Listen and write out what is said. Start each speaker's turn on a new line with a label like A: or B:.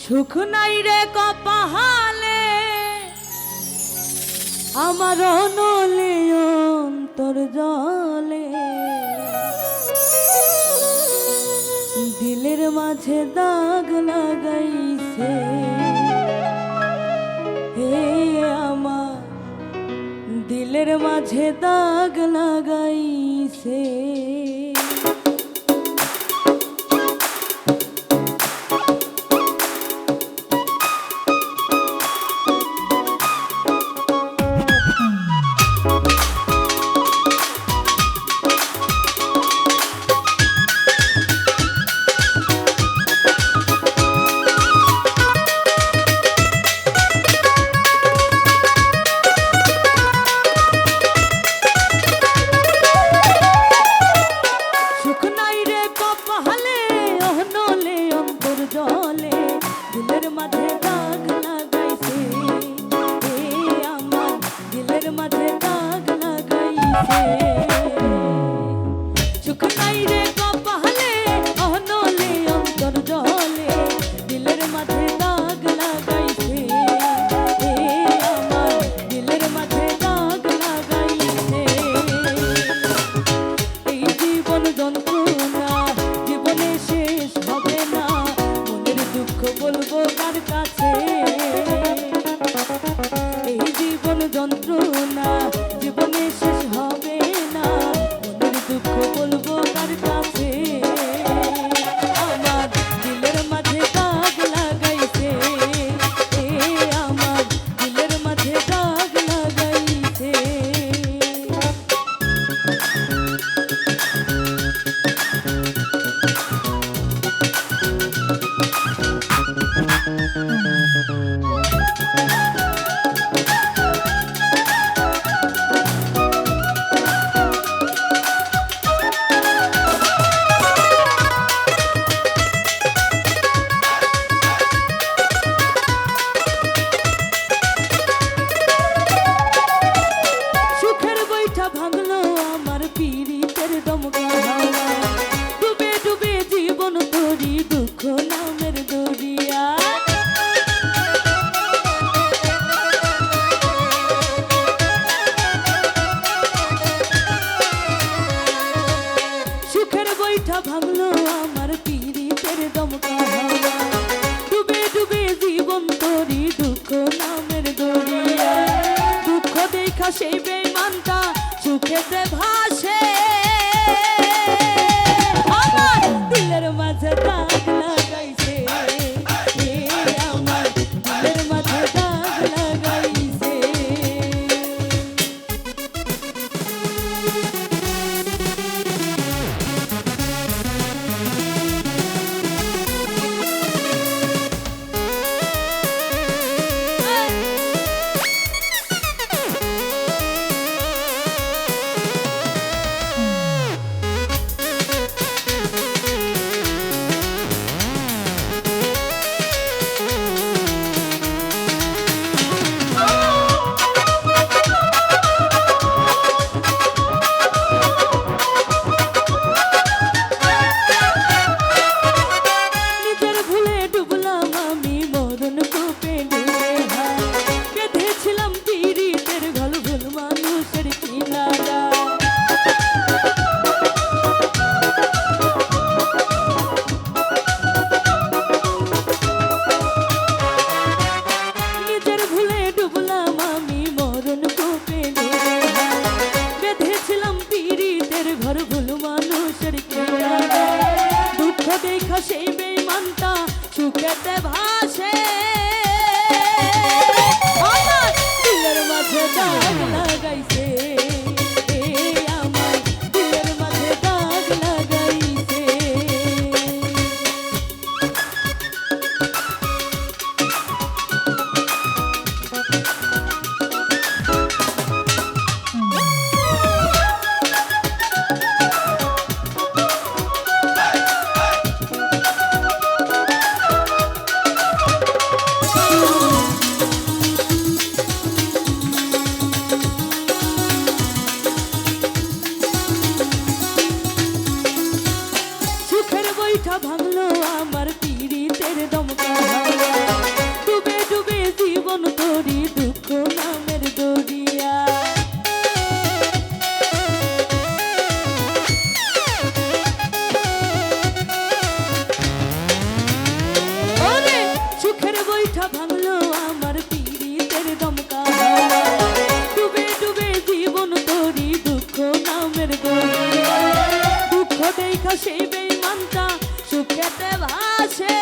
A: সুখ নাই রে কপালে আমার অনলে অন্তর জলে দিলের মাঝে দাগ লাগাইছে হে আমার দিলের মাঝে দাগ লাগাইছে বলবো কার কাছে এই জীবন যন্ত্রণা জীবনে শেষ হবে না মনের দুঃখ বলবো কার কাছে আমার দিলের মাঝে দাগ লাগাইছে আমার দিলের মাঝে দাগ লাগাইছে ভাঙলো আমার পীড়িতের দমকা হাওয়া ডুবে ডুবে জীবন তোরি দুঃখ নামের দরিয়া সুখের বৈঠা ভাঙলো আমার পীড়িতের দমকা হাওয়া ডুবে ডুবে জীবন তোরি দুঃখ নামের দরিয়া দুঃখ দেখা সেই বেঈমানটা সুখেতে ভাসে আমার দিলের মাঝে দাগ লাগাইছে আমার দিলের মাঝে দাগ লাগাইছে দেখা সেই বেঈমানটা সুখেতে ভাসে